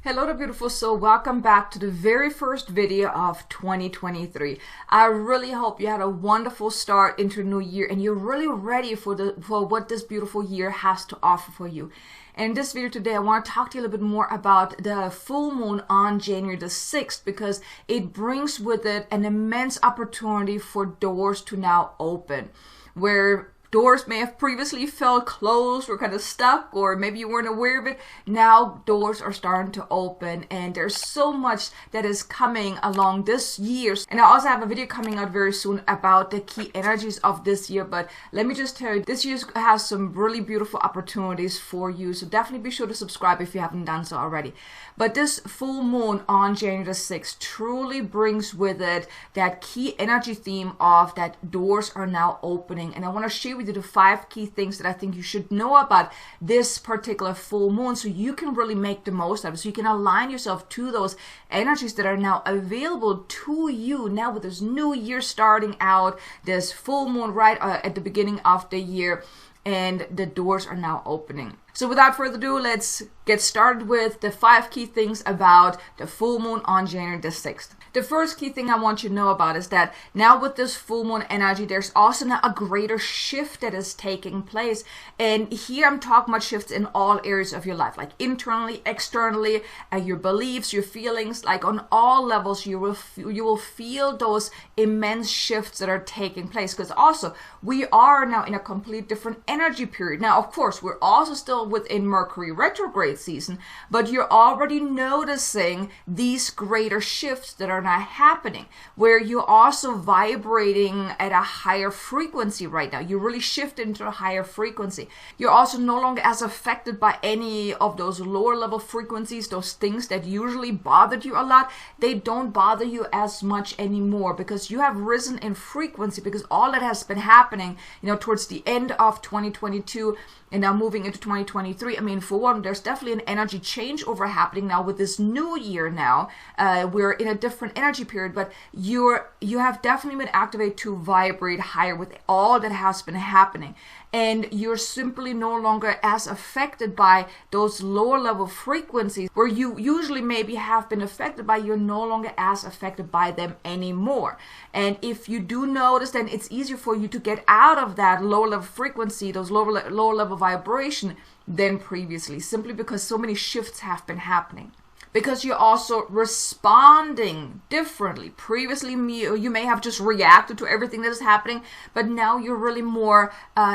Hello there, beautiful soul. Welcome back to the very first video of 2023. I really hope you had a wonderful start into the new year and you're really ready for what this beautiful year has to offer for you. And in this video today, I want to talk to you a little bit more about the full moon on January the 6th because it brings with it an immense opportunity for doors to now open, where doors may have previously felt closed or kind of stuck, or maybe you weren't aware of it. Now doors are starting to open and there's so much that is coming along this year. And I also have a video coming out very soon about the key energies of this year. But let me just tell you, this year has some really beautiful opportunities for you. So definitely be sure to subscribe if you haven't done so already. But this full moon on January the 6th truly brings with it that key energy theme of that doors are now opening. And I want to share with you the 5 key things that I think you should know about this particular full moon so you can really make the most of it, so you can align yourself to those energies that are now available to you now with this new year starting out, this full moon right at the beginning of the year, and the doors are now opening. So without further ado, let's get started with the 5 key things about the full moon on January the 6th. The first key thing I want you to know about is that now with this full moon energy, there's also now a greater shift that is taking place. And here I'm talking about shifts in all areas of your life, like internally, externally, your beliefs, your feelings, like on all levels, you will feel those immense shifts that are taking place. Because also we are now in a complete different energy period. Now, of course, we're also still within Mercury retrograde season, but you're already noticing these greater shifts that are not happening, where you're also vibrating at a higher frequency right now. You really shift into a higher frequency. You're also no longer as affected by any of those lower level frequencies, those things that usually bothered you a lot. They don't bother you as much anymore because you have risen in frequency, because all that has been happening, towards the end of 2022 and now moving into 2023. I mean, for one, there's definitely an energy changeover happening now with this new year now. We're in a different energy period, but you have definitely been activated to vibrate higher with all that has been happening. And you're simply no longer as affected by those lower level frequencies where you usually maybe have been affected by. You're no longer as affected by them anymore. And if you do notice, then it's easier for you to get out of that lower level frequency, those lower level vibration than previously, simply because so many shifts have been happening. Because you're also responding differently. Previously, you may have just reacted to everything that is happening, but now you're really more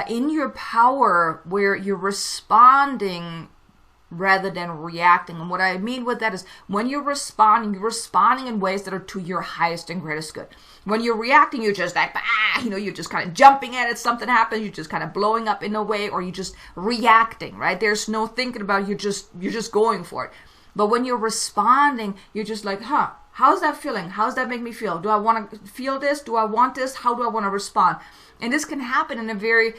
in your power, where you're responding rather than reacting. And what I mean with that is, when you're responding in ways that are to your highest and greatest good. When you're reacting, you're just like, you're just kind of jumping at it. Something happens, you're just kind of blowing up in a way, or you're just reacting, right? There's no thinking about it. You're just going for it. But when you're responding, you're just like, how's that feeling? How's that make me feel? Do I want to feel this? Do I want this? How do I want to respond? And this can happen in a very,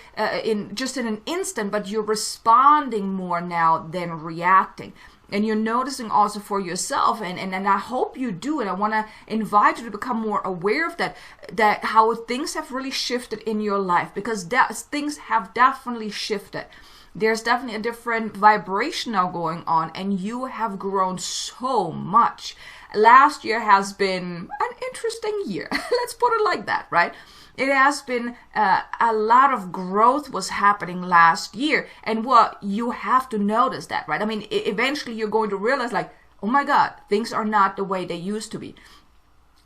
in an instant, but you're responding more now than reacting. And you're noticing also for yourself, and I hope you do, and I want to invite you to become more aware of that how things have really shifted in your life, because things have definitely shifted. There's definitely a different vibration now going on, and you have grown so much. Last year has been an interesting year. Let's put it like that, right? It has been a lot of growth was happening last year. And you have to notice that, right? I mean, eventually you're going to realize, like, oh my God, things are not the way they used to be.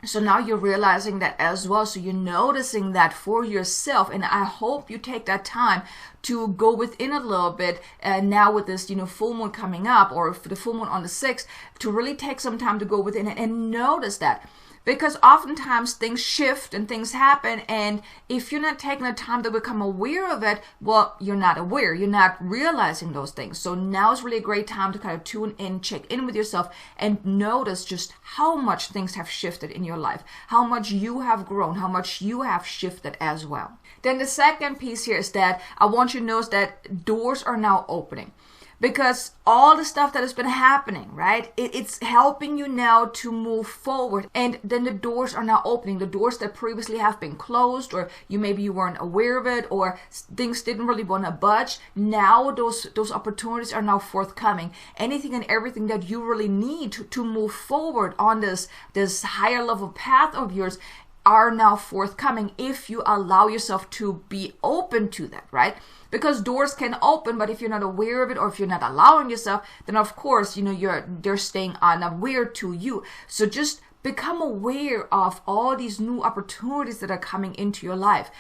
So now you're realizing that as well. So you're noticing that for yourself. And I hope you take that time to go within a little bit now with this, full moon coming up, or for the full moon on the 6th, to really take some time to go within it and notice that. Because oftentimes things shift and things happen, and if you're not taking the time to become aware of it, well, you're not aware. You're not realizing those things. So now is really a great time to kind of tune in, check in with yourself, and notice just how much things have shifted in your life, how much you have grown, how much you have shifted as well. Then the second piece here is that I want you to notice that doors are now opening. because all the stuff that has been happening, right? It's helping you now to move forward. And then the doors are now opening. The doors that previously have been closed, or maybe you weren't aware of it, or things didn't really want to budge. Now those opportunities are now forthcoming. Anything and everything that you really need to move forward on this higher level path of yours are now forthcoming if you allow yourself to be open to that, right? Because doors can open, but if you're not aware of it, or if you're not allowing yourself, then of course, they're staying unaware to you. So just become aware of all these new opportunities that are coming into your life.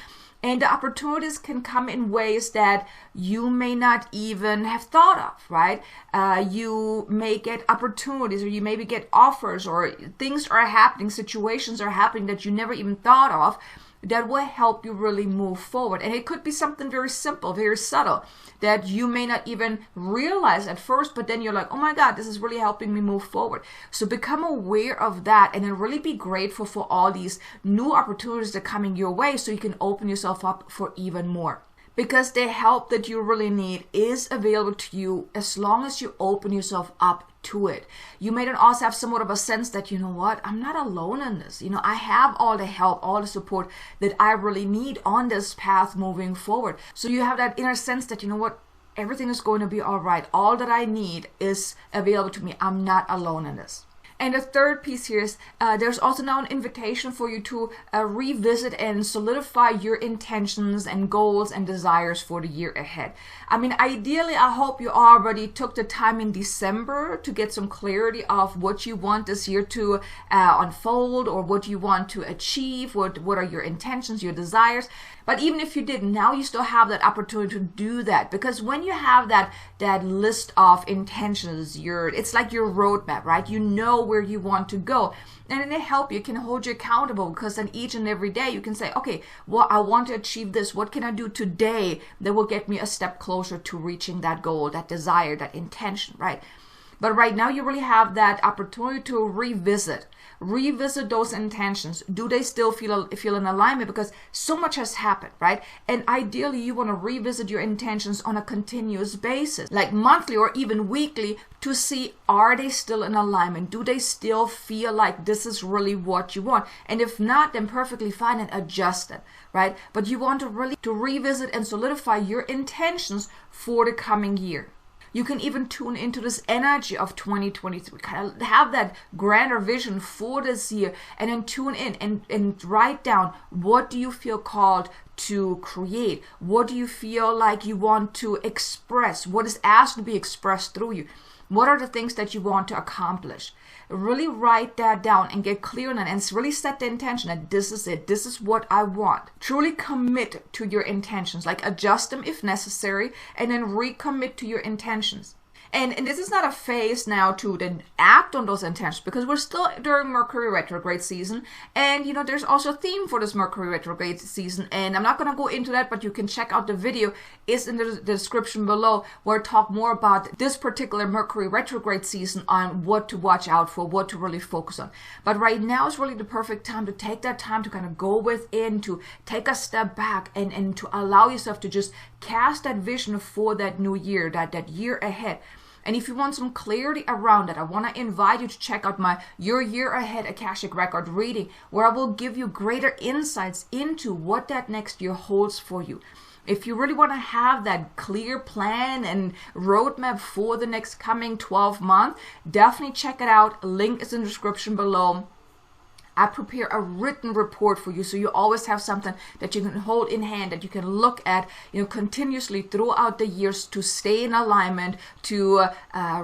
And the opportunities can come in ways that you may not even have thought of, right? You may get opportunities, or you maybe get offers, or things are happening, situations are happening that you never even thought of, that will help you really move forward. And it could be something very simple, very subtle, that you may not even realize at first, but then you're like, oh my God, this is really helping me move forward. So become aware of that, and then really be grateful for all these new opportunities that are coming your way, so you can open yourself up for even more. Because the help that you really need is available to you as long as you open yourself up to it. You may then also have somewhat of a sense that, you know what, I'm not alone in this. I have all the help, all the support that I really need on this path moving forward. So you have that inner sense that, you know what, everything is going to be all right. All that I need is available to me. I'm not alone in this. And the third piece here is there's also now an invitation for you to revisit and solidify your intentions and goals and desires for the year ahead. I mean, ideally, I hope you already took the time in December to get some clarity of what you want this year to unfold, or what you want to achieve, what are your intentions, your desires. But even if you didn't, now you still have that opportunity to do that. Because when you have that list of intentions, it's like your roadmap, right? You know where you want to go. And then they help you, can hold you accountable, because then each and every day you can say, okay, well, I want to achieve this. What can I do today that will get me a step closer to reaching that goal, that desire, that intention, right? But right now you really have that opportunity to revisit those intentions. Do they still feel in alignment? Because so much has happened, right? And ideally you want to revisit your intentions on a continuous basis, like monthly or even weekly, to see, are they still in alignment? Do they still feel like this is really what you want? And if not, then perfectly fine, and adjust it, right? But you want to really revisit and solidify your intentions for the coming year. You can even tune into this energy of 2023, kind of have that grander vision for this year, and then tune in and write down, what do you feel called to create? What do you feel like you want to express? What is asked to be expressed through you? What are the things that you want to accomplish? Really write that down and get clear on it, and really set the intention that this is it. This is what I want. Truly commit to your intentions, like adjust them if necessary, and then recommit to your intentions. And this is not a phase now to then act on those intentions, because we're still during Mercury retrograde season. And, there's also a theme for this Mercury retrograde season. And I'm not going to go into that, but you can check out the video. It's in the description below, where I talk more about this particular Mercury retrograde season, on what to watch out for, what to really focus on. But right now is really the perfect time to take that time to kind of go within, to take a step back, and to allow yourself to just cast that vision for that new year, that year ahead. And if you want some clarity around it, I want to invite you to check out my Your Year Ahead Akashic Record reading, where I will give you greater insights into what that next year holds for you. If you really want to have that clear plan and roadmap for the next coming 12 months, definitely check it out. Link is in the description below. I prepare a written report for you, so you always have something that you can hold in hand, that you can look at, continuously throughout the years, to stay in alignment, to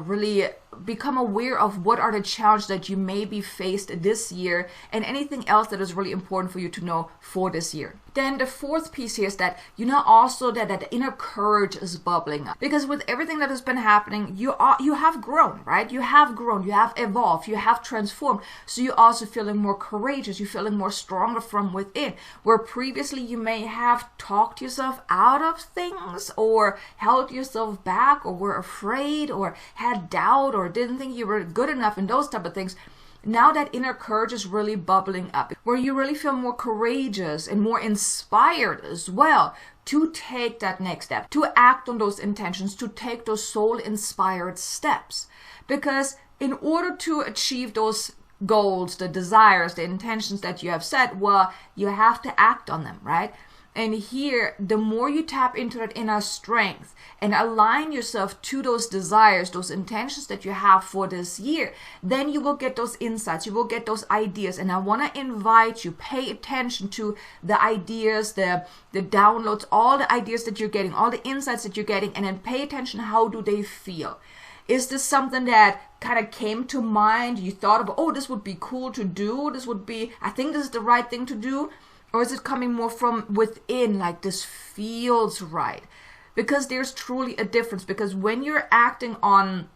really become aware of what are the challenges that you may be faced this year, and anything else that is really important for you to know for this year. Then the fourth piece here is that also that the inner courage is bubbling up, because with everything that has been happening, you have grown, right? You have grown, you have evolved, you have transformed. So you're also feeling more courageous, you're feeling more stronger from within, where previously you may have talked yourself out of things, or held yourself back, or were afraid, or had doubt, or didn't think you were good enough, and those type of things. Now that inner courage is really bubbling up, where you really feel more courageous and more inspired as well to take that next step, to act on those intentions, to take those soul-inspired steps. Because in order to achieve those goals, the desires, the intentions that you have set, well, you have to act on them, right? And here, the more you tap into that inner strength and align yourself to those desires, those intentions that you have for this year, then you will get those insights, you will get those ideas. And I want to invite you, pay attention to the ideas, the downloads, all the ideas that you're getting, all the insights that you're getting, and then pay attention, how do they feel? Is this something that kind of came to mind? You thought about, oh, this would be cool to do. I think this is the right thing to do. Or is it coming more from within, like this feels right? Because there's truly a difference. Because when you're acting on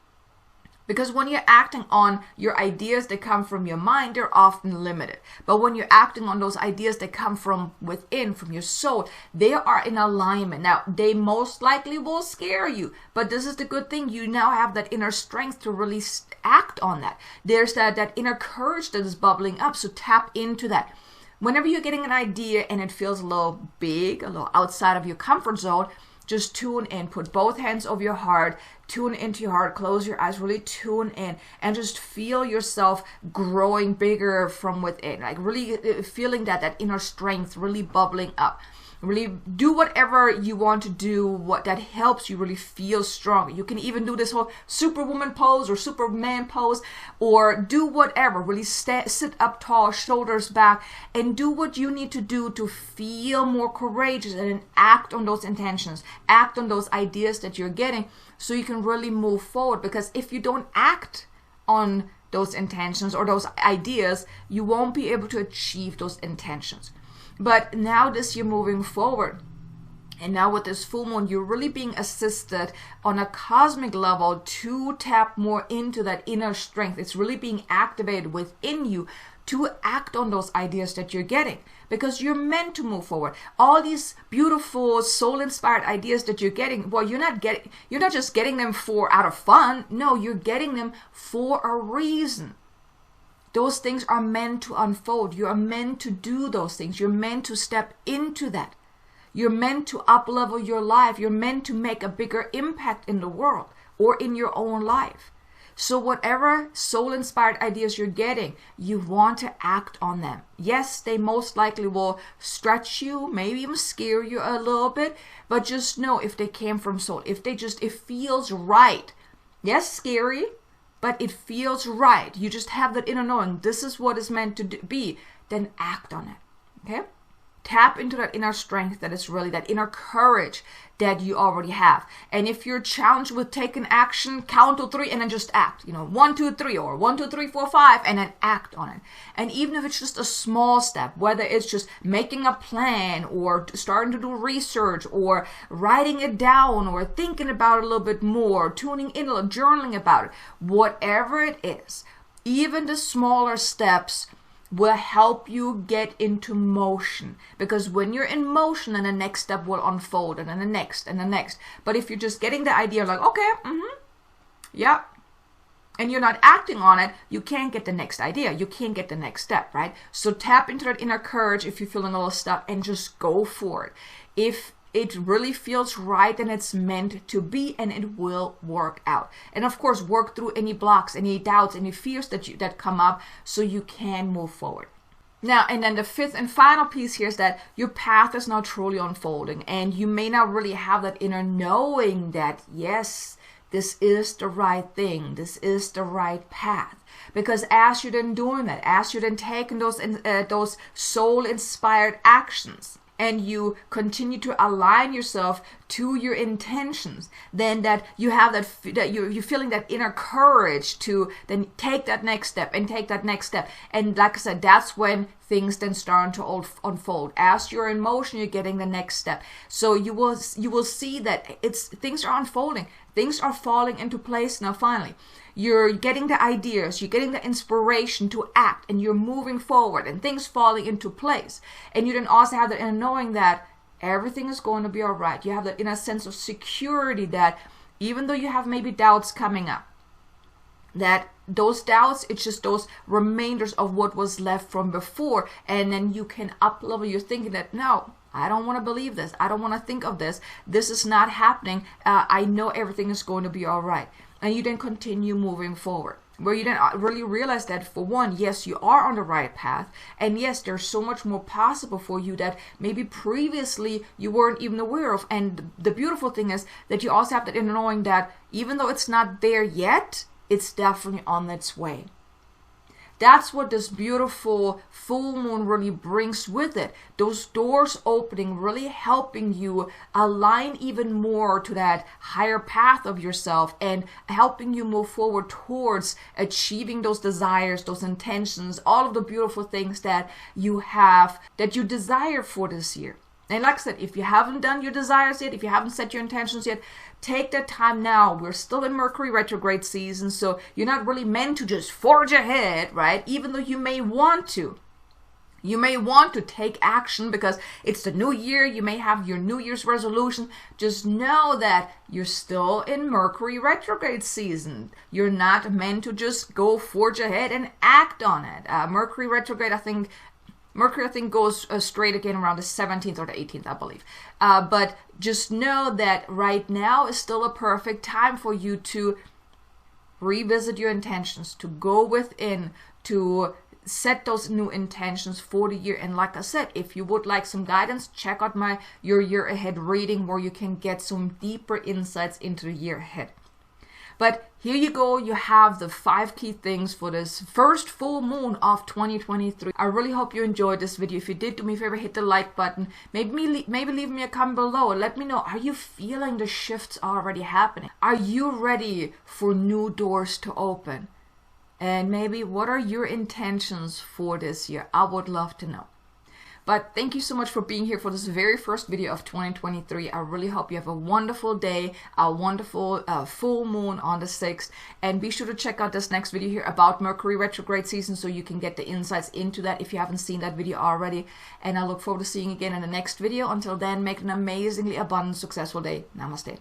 your ideas that come from your mind, they're often limited. But when you're acting on those ideas that come from within, from your soul, they are in alignment. Now, they most likely will scare you, but this is the good thing. You now have that inner strength to really act on that. There's that inner courage that is bubbling up, so tap into that. Whenever you're getting an idea and it feels a little big, a little outside of your comfort zone, just tune in, put both hands over your heart, tune into your heart, close your eyes, really tune in, and just feel yourself growing bigger from within, like really feeling that inner strength really bubbling up. Really do whatever you want to do, what that helps you really feel strong. You can even do this whole superwoman pose or superman pose, or do whatever. Really sit up tall, shoulders back, and do what you need to do to feel more courageous and then act on those intentions, act on those ideas that you're getting, so you can really move forward. Because if you don't act on those intentions or those ideas, you won't be able to achieve those intentions. But now this year moving forward, and now with this full moon, you're really being assisted on a cosmic level to tap more into that inner strength. It's really being activated within you to act on those ideas that you're getting, because you're meant to move forward. All these beautiful soul-inspired ideas that you're getting, well, you're not just getting them out of fun. No, you're getting them for a reason. Those things are meant to unfold. You are meant to do those things. You're meant to step into that. You're meant to up-level your life. You're meant to make a bigger impact in the world or in your own life. So whatever soul-inspired ideas you're getting, you want to act on them. Yes, they most likely will stretch you, maybe even scare you a little bit, but just know if they came from soul, if it feels right. Yes, scary, but it feels right. You just have that inner knowing, this is what is meant to be, then act on it, okay? Tap into that inner strength that is really that inner courage that you already have. And if you're challenged with taking action, count to 3 and then just act. 1, 2, 3, or 1, 2, 3, 4, 5, and then act on it. And even if it's just a small step, whether it's just making a plan or starting to do research or writing it down or thinking about it a little bit more, tuning in, a little, journaling about it, whatever it is, even the smaller steps will help you get into motion. Because when you're in motion, then the next step will unfold, and then the next and the next. But if you're just getting the idea like, okay, yeah, and you're not acting on it, you can't get the next idea. You can't get the next step, right? So tap into that inner courage if you're feeling a little stuck and just go for it. If it really feels right, and it's meant to be, and it will work out. And of course, work through any blocks, any doubts, any fears that come up, so you can move forward. Now, and then the fifth and final piece here is that your path is now truly unfolding, and you may not really have that inner knowing that, yes, this is the right thing, this is the right path. Because as you're then doing that, as you're then taking those soul-inspired actions, and you continue to align yourself to your intentions, then that you have that you're feeling that inner courage to then take that next step and take that next step. And like I said, that's when things then start to unfold. As you're in motion, you're getting the next step. So you will see that things are unfolding. Things are falling into place now finally. You're getting the ideas, you're getting the inspiration to act, and you're moving forward, and things falling into place. And you then also have the inner knowing that everything is going to be all right. You have that inner sense of security that even though you have maybe doubts coming up, that those doubts, it's just those remainders of what was left from before, and then you can up-level your thinking that, no, I don't want to believe this. I don't want to think of this. This is not happening. I know everything is going to be all right. And you then continue moving forward, where you then really realize that, for one, yes, you are on the right path. And yes, there's so much more possible for you that maybe previously you weren't even aware of. And the beautiful thing is that you also have that inner knowing that even though it's not there yet, it's definitely on its way. That's what this beautiful full moon really brings with it. Those doors opening, really helping you align even more to that higher path of yourself and helping you move forward towards achieving those desires, those intentions, all of the beautiful things that you have, that you desire for this year. And like I said, if you haven't done your desires yet, if you haven't set your intentions yet, take that time now. We're still in Mercury retrograde season, so you're not really meant to just forge ahead, right? Even though you may want to. You may want to take action because it's the new year. You may have your New Year's resolution. Just know that you're still in Mercury retrograde season. You're not meant to just go forge ahead and act on it. Mercury retrograde, Mercury, I think, goes straight again around the 17th or the 18th, I believe. But just know that right now is still a perfect time for you to revisit your intentions, to go within, to set those new intentions for the year. And like I said, if you would like some guidance, check out your year ahead reading, where you can get some deeper insights into the year ahead. But here you go, you have the 5 key things for this first full moon of 2023. I really hope you enjoyed this video. If you did, do me a favor, hit the like button. Maybe leave me a comment below and let me know, are you feeling the shifts already happening? Are you ready for new doors to open? And maybe what are your intentions for this year? I would love to know. But thank you so much for being here for this very first video of 2023. I really hope you have a wonderful day, a wonderful full moon on the 6th. And be sure to check out this next video here about Mercury retrograde season so you can get the insights into that if you haven't seen that video already. And I look forward to seeing you again in the next video. Until then, make it an amazingly abundant, successful day. Namaste.